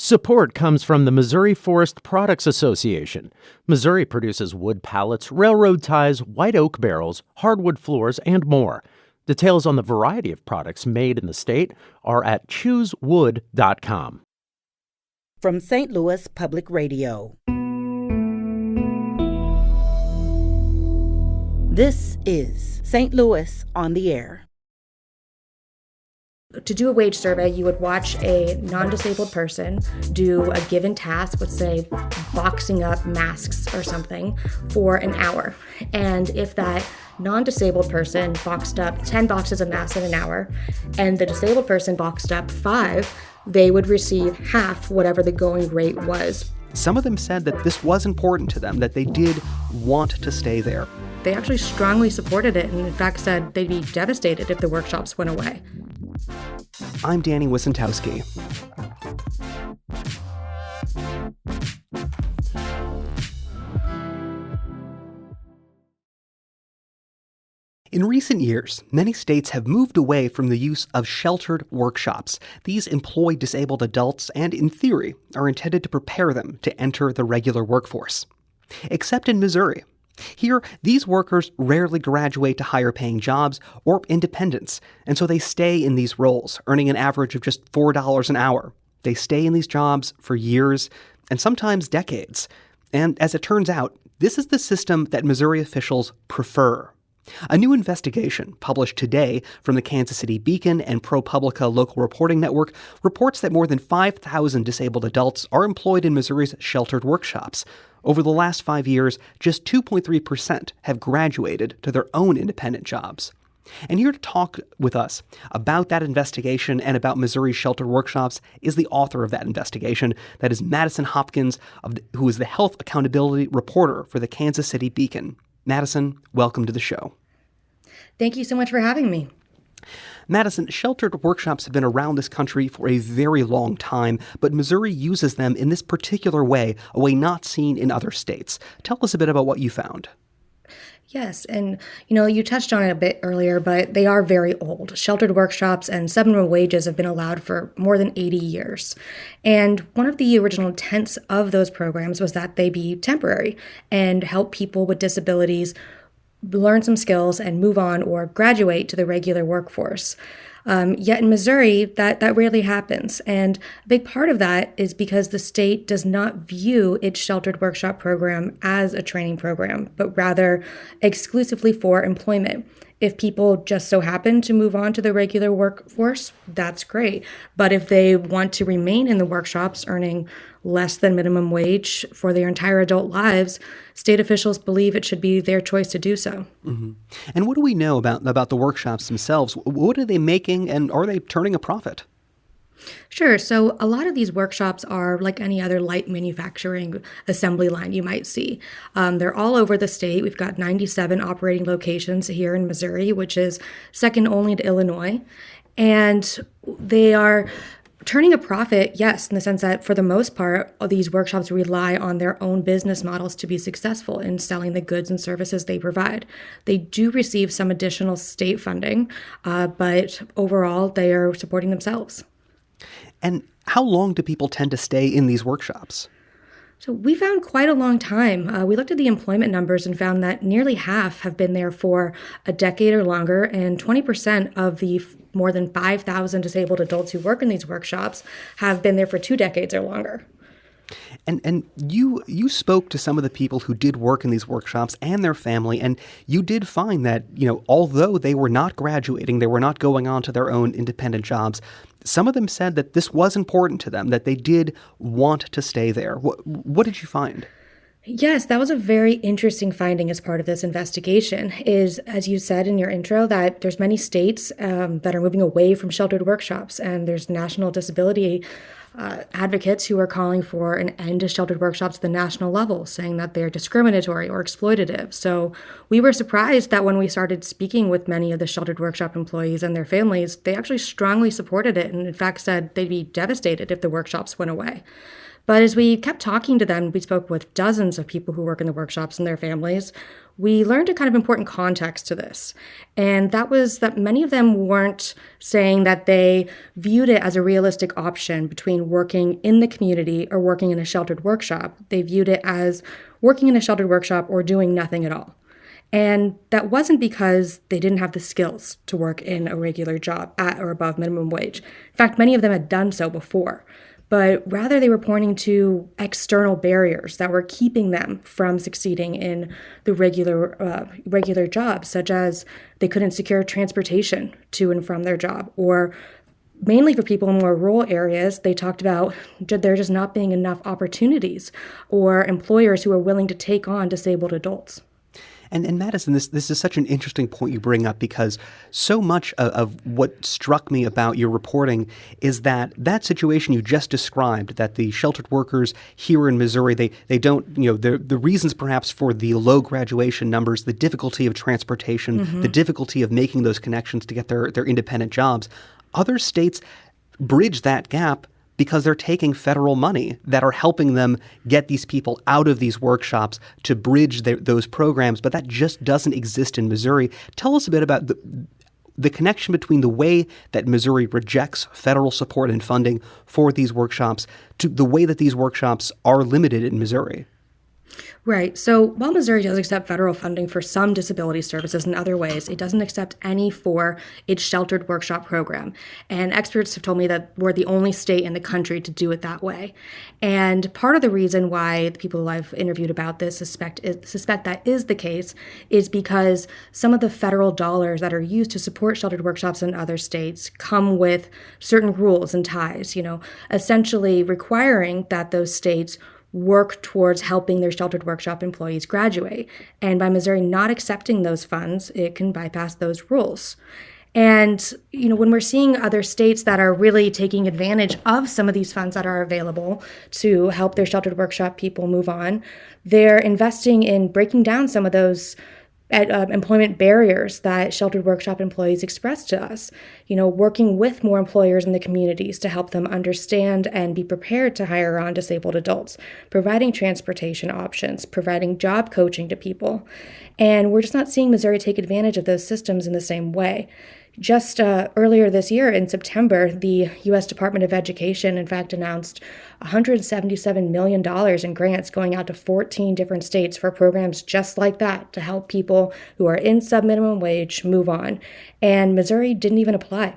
Support comes from the Missouri Forest Products Association. Missouri produces wood pallets, railroad ties, white oak barrels, hardwood floors, and more. Details on the variety of products made in the state are at choosewood.com. From St. Louis Public Radio. This is St. Louis on the Air. To do a wage survey, you would watch a non-disabled person do a given task, let's say boxing up masks or something, for an hour. And if that non-disabled person boxed up 10 boxes of masks in an hour, and the disabled person boxed up 5, they would receive half whatever the going rate was. Some of them said that this was important to them, that they did want to stay there. They actually strongly supported it and in fact said they'd be devastated if the workshops went away. I'm Danny Wysentowski. In recent years, many states have moved away from the use of sheltered workshops. These employ disabled adults and, in theory, are intended to prepare them to enter the regular workforce. Except in Missouri. Here, these workers rarely graduate to higher-paying jobs or independence, and so they stay in these roles, earning an average of just $4 an hour. They stay in these jobs for years, and sometimes decades. And as it turns out, this is the system that Missouri officials prefer. A new investigation published today from the Kansas City Beacon and ProPublica Local Reporting Network reports that more than 5,000 disabled adults are employed in Missouri's sheltered workshops. Over the last 5 years, just 2.3% have graduated to their own independent jobs. And here to talk with us about that investigation and about Missouri's sheltered workshops is the author of that investigation. That is Madison Hopkins, who is the health accountability reporter for the Kansas City Beacon. Madison, welcome to the show. Thank you so much for having me. Madison, sheltered workshops have been around this country for a very long time, but Missouri uses them in this particular way, a way not seen in other states. Tell us a bit about what you found. Yes, and you touched on it a bit earlier, but they are very old. Sheltered workshops and minimum wages have been allowed for more than 80 years. And one of the original intents of those programs was that they be temporary and help people with disabilities learn some skills and move on or graduate to the regular workforce. Yet in Missouri, that rarely happens. And a big part of that is because the state does not view its sheltered workshop program as a training program, but rather exclusively for employment. If people just so happen to move on to the regular workforce, that's great. But if they want to remain in the workshops earning less than minimum wage for their entire adult lives, state officials believe it should be their choice to do so. Mm-hmm. And what do we know about the workshops themselves? What are they making, and are they turning a profit? Sure. So a lot of these workshops are like any other light manufacturing assembly line you might see. They're all over the state. We've got 97 operating locations here in Missouri, which is second only to Illinois. And they are turning a profit, yes, in the sense that for the most part, these workshops rely on their own business models to be successful in selling the goods and services they provide. They do receive some additional state funding, but overall, they are supporting themselves. And how long do people tend to stay in these workshops? So we found quite a long time. We looked at the employment numbers and found that nearly half have been there for a decade or longer, and 20% of the more than 5,000 disabled adults who work in these workshops have been there for 2 decades or longer. And you spoke to some of the people who did work in these workshops and their family, and you did find that, although they were not graduating, they were not going on to their own independent jobs, some of them said that this was important to them, that they did want to stay there. What did you find? Yes, that was a very interesting finding as part of this investigation is, as you said in your intro, that there's many states that are moving away from sheltered workshops, and there's national disability advocates who are calling for an end to sheltered workshops at the national level, saying that they're discriminatory or exploitative. So we were surprised that when we started speaking with many of the sheltered workshop employees and their families, they actually strongly supported it and in fact said they'd be devastated if the workshops went away. But as we kept talking to them, we spoke with dozens of people who work in the workshops and their families. we learned a kind of important context to this. And that was that many of them weren't saying that they viewed it as a realistic option between working in the community or working in a sheltered workshop. They viewed it as working in a sheltered workshop or doing nothing at all. And that wasn't because they didn't have the skills to work in a regular job at or above minimum wage. In fact, many of them had done so before. But rather they were pointing to external barriers that were keeping them from succeeding in the regular jobs, such as they couldn't secure transportation to and from their job, or mainly for people in more rural areas, they talked about there just not being enough opportunities or employers who are willing to take on disabled adults. And Madison, this is such an interesting point you bring up, because so much of what struck me about your reporting is that situation you just described, that the sheltered workers here in Missouri, they don't, the reasons perhaps for the low graduation numbers, the difficulty of transportation, the difficulty of making those connections to get their independent jobs. Other states bridge that gap because they're taking federal money that are helping them get these people out of these workshops to bridge those programs, but that just doesn't exist in Missouri. Tell us a bit about the connection between the way that Missouri rejects federal support and funding for these workshops to the way that these workshops are limited in Missouri. Right. So while Missouri does accept federal funding for some disability services in other ways, it doesn't accept any for its sheltered workshop program. And experts have told me that we're the only state in the country to do it that way. And part of the reason why the people I've interviewed about this suspect that is the case is because some of the federal dollars that are used to support sheltered workshops in other states come with certain rules and ties, essentially requiring that those states work towards helping their sheltered workshop employees graduate. And by Missouri not accepting those funds, it can bypass those rules. And, when we're seeing other states that are really taking advantage of some of these funds that are available to help their sheltered workshop people move on, they're investing in breaking down some of those employment barriers that sheltered workshop employees express to us, working with more employers in the communities to help them understand and be prepared to hire on disabled adults, providing transportation options, providing job coaching to people. And we're just not seeing Missouri take advantage of those systems in the same way. Just earlier this year in September, the U.S. Department of Education, in fact, announced $177 million in grants going out to 14 different states for programs just like that to help people who are in sub-minimum wage move on. And Missouri didn't even apply.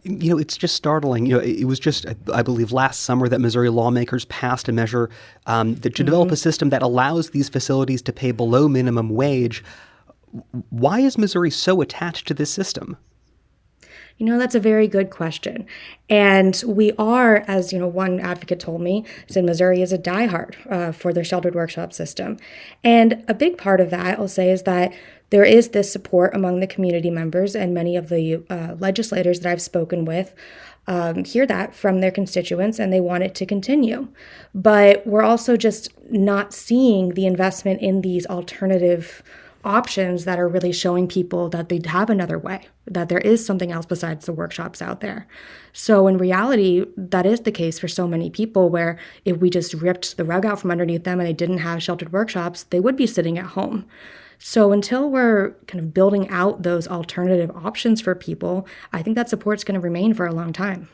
It's just startling. It was just, I believe, last summer that Missouri lawmakers passed a measure to develop a system that allows these facilities to pay below minimum wage. Why is Missouri so attached to this system? That's a very good question. And we are, as one advocate told me, said Missouri is a diehard for their sheltered workshop system. And a big part of that, I'll say, is that there is this support among the community members, and many of the legislators that I've spoken with hear that from their constituents, and they want it to continue. But we're also just not seeing the investment in these alternative options that are really showing people that they have another way, that there is something else besides the workshops out there. So in reality, that is the case for so many people, where if we just ripped the rug out from underneath them and they didn't have sheltered workshops, they would be sitting at home. So until we're kind of building out those alternative options for people, I think that support's going to remain for a long time.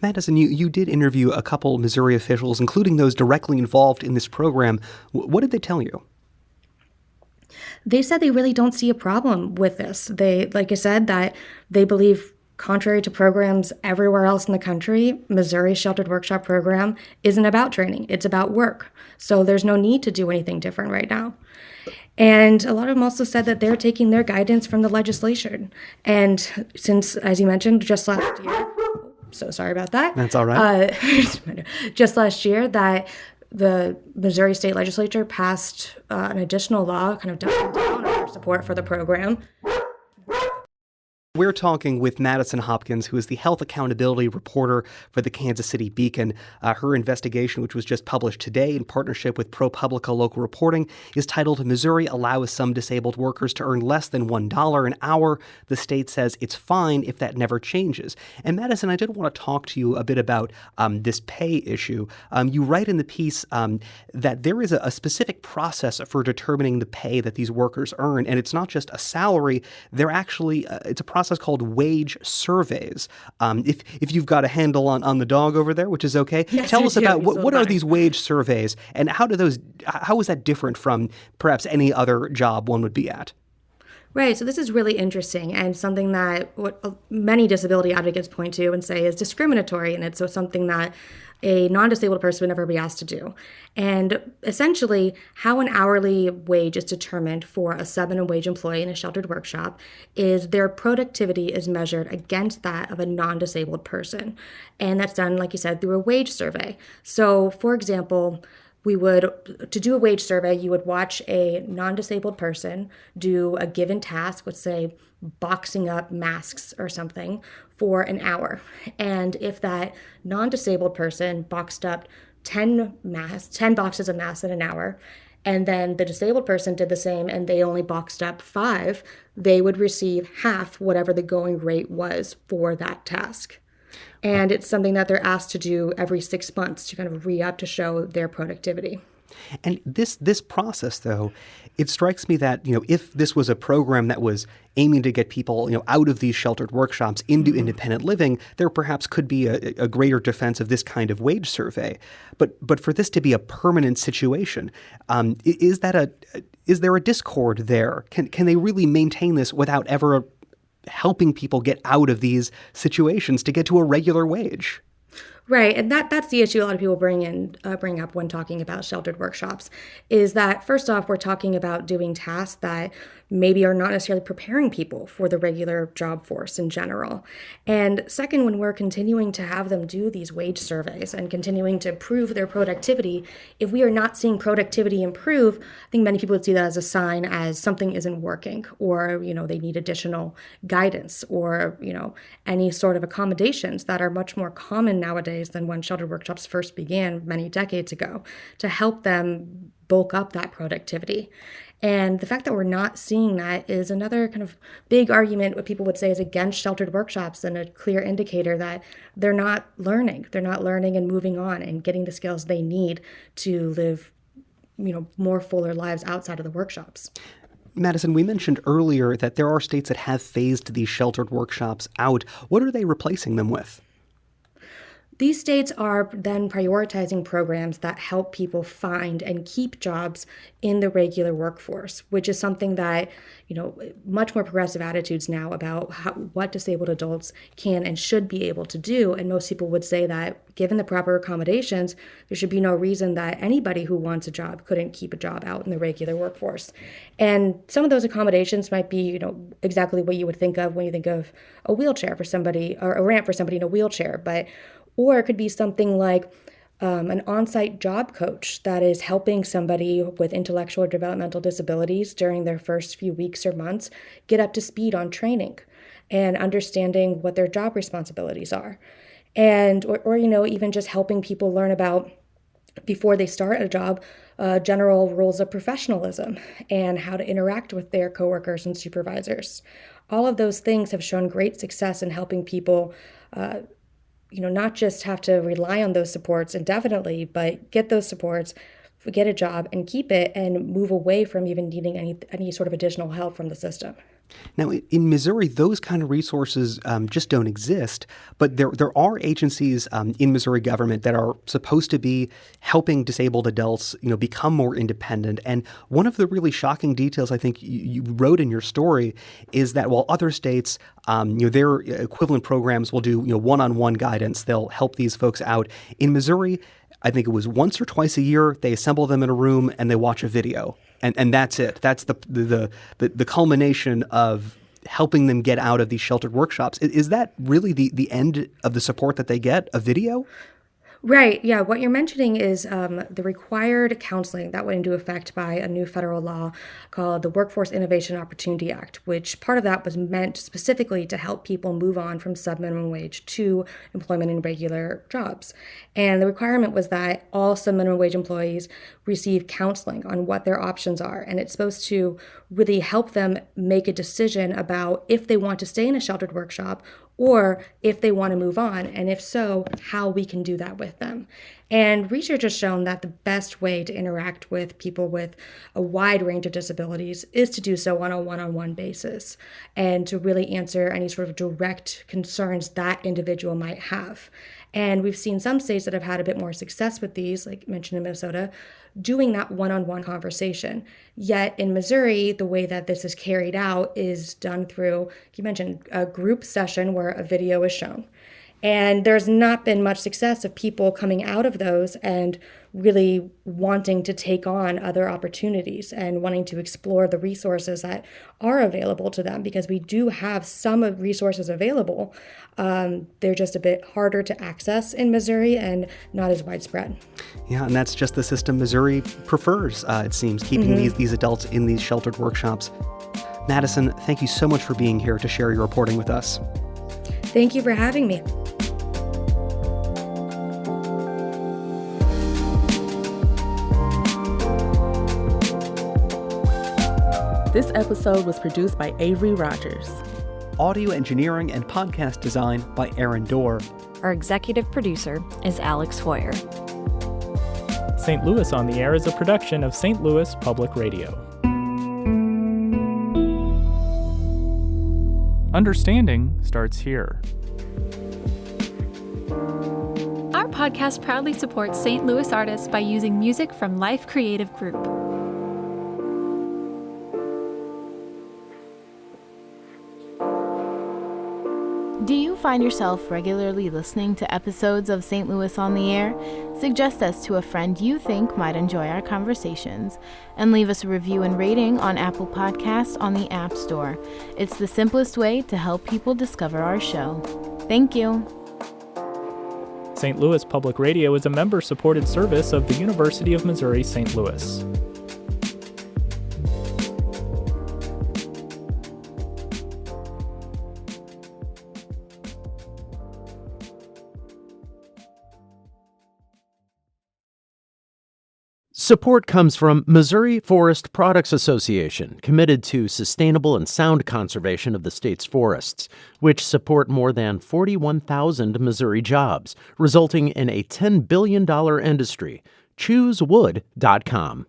Madison, you did interview a couple Missouri officials, including those directly involved in this program. What did they tell you? They said they really don't see a problem with this. They, like I said, that they believe, contrary to programs everywhere else in the country, Missouri's sheltered workshop program isn't about training. It's about work. So there's no need to do anything different right now. And a lot of them also said that they're taking their guidance from the legislation. And since, as you mentioned, just last year, so sorry about that. That's all right. Just last year, that the Missouri State Legislature passed an additional law kind of doubling down on their support for the program. We're talking with Madison Hopkins, who is the health accountability reporter for the Kansas City Beacon. Her investigation, which was just published today in partnership with ProPublica Local Reporting, is titled "Missouri Allows Some Disabled Workers to Earn Less Than $1 an Hour. The state says it's fine if that never changes." And Madison, I did want to talk to you a bit about this pay issue. You write in the piece that there is a specific process for determining the pay that these workers earn, and it's not just a salary. They're actually it's a process called wage surveys. If you've got a handle on the dog over there, which is okay, yes, tell us about what are fine. these wage surveys, and how is that different from perhaps any other job one would be at? Right. So this is really interesting and something that what many disability advocates point to and say is discriminatory, and it's something that a non-disabled person would never be asked to do. And essentially, how an hourly wage is determined for a sub-minimum-wage employee in a sheltered workshop is their productivity is measured against that of a non-disabled person. And that's done, like you said, through a wage survey. So, for example, to do a wage survey, you would watch a non-disabled person do a given task, let's say boxing up masks or something, for an hour. And if that non-disabled person boxed up 10 boxes of masks in an hour, and then the disabled person did the same and they only boxed up 5, they would receive half whatever the going rate was for that task. And it's something that they're asked to do every 6 months to kind of re-up to show their productivity. And this process, though, it strikes me that, if this was a program that was aiming to get people, out of these sheltered workshops into independent living, there perhaps could be a greater defense of this kind of wage survey. But for this to be a permanent situation, is there a discord there? Can they really maintain this without ever helping people get out of these situations to get to a regular wage? Right, and that's the issue a lot of people bring up when talking about sheltered workshops, is that first off, we're talking about doing tasks that maybe are not necessarily preparing people for the regular job force in general. And second, when we're continuing to have them do these wage surveys and continuing to prove their productivity, if we are not seeing productivity improve, I think many people would see that as a sign as something isn't working, or they need additional guidance, or any sort of accommodations that are much more common nowadays than when sheltered workshops first began many decades ago, to help them bulk up that productivity. And the fact that we're not seeing that is another kind of big argument what people would say is against sheltered workshops, and a clear indicator that they're not learning. They're not learning and moving on and getting the skills they need to live, more fuller lives outside of the workshops. Madison, we mentioned earlier that there are states that have phased these sheltered workshops out. What are they replacing them with? These states are then prioritizing programs that help people find and keep jobs in the regular workforce, which is something that, much more progressive attitudes now about what disabled adults can and should be able to do. And most people would say that given the proper accommodations, there should be no reason that anybody who wants a job couldn't keep a job out in the regular workforce. And some of those accommodations might be, exactly what you would think of when you think of a wheelchair for somebody, or a ramp for somebody in a wheelchair. Or it could be something like an on-site job coach that is helping somebody with intellectual or developmental disabilities during their first few weeks or months get up to speed on training and understanding what their job responsibilities are. And or even just helping people learn about, before they start a job, general rules of professionalism and how to interact with their coworkers and supervisors. All of those things have shown great success in helping people not just have to rely on those supports indefinitely, but get those supports, get a job, and keep it, and move away from even needing any sort of additional help from the system. Now, in Missouri, those kind of resources just don't exist, but there are agencies in Missouri government that are supposed to be helping disabled adults, become more independent. And one of the really shocking details I think you wrote in your story is that while other states, their equivalent programs will do, one-on-one guidance, they'll help these folks out. In Missouri, I think it was once or twice a year, they assemble them in a room and they watch a video. And that's it. That's the culmination of helping them get out of these sheltered workshops. Is that really the end of the support that they get, a video? Right. Yeah. What you're mentioning is the required counseling that went into effect by a new federal law called the Workforce Innovation Opportunity Act, which part of that was meant specifically to help people move on from subminimum wage to employment in regular jobs. And the requirement was that all subminimum wage employees receive counseling on what their options are. And it's supposed to really help them make a decision about if they want to stay in a sheltered workshop or if they want to move on, and if so, how we can do that with them. And research has shown that the best way to interact with people with a wide range of disabilities is to do so on a one-on-one basis and to really answer any sort of direct concerns that individual might have. And we've seen some states that have had a bit more success with these, like mentioned in Minnesota, doing that one-on-one conversation. Yet in Missouri, the way that this is carried out is done through, you mentioned, a group session where a video is shown. And there's not been much success of people coming out of those and really wanting to take on other opportunities and wanting to explore the resources that are available to them, because we do have some resources available. They're just a bit harder to access in Missouri and not as widespread. Yeah, and that's just the system Missouri prefers, it seems, keeping these adults in these sheltered workshops. Madison, thank you so much for being here to share your reporting with us. Thank you for having me. This episode was produced by Avery Rogers. Audio engineering and podcast design by Aaron Dorr. Our executive producer is Alex Hoyer. St. Louis on the Air is a production of St. Louis Public Radio. Understanding starts here. Our podcast proudly supports St. Louis artists by using music from Life Creative Group. Do you find yourself regularly listening to episodes of St. Louis on the Air? Suggest us to a friend you think might enjoy our conversations, and leave us a review and rating on Apple Podcasts on the App Store. It's the simplest way to help people discover our show. Thank you. St. Louis Public Radio is a member-supported service of the University of Missouri St. Louis. Support comes from Missouri Forest Products Association, committed to sustainable and sound conservation of the state's forests, which support more than 41,000 Missouri jobs, resulting in a $10 billion industry. ChooseWood.com.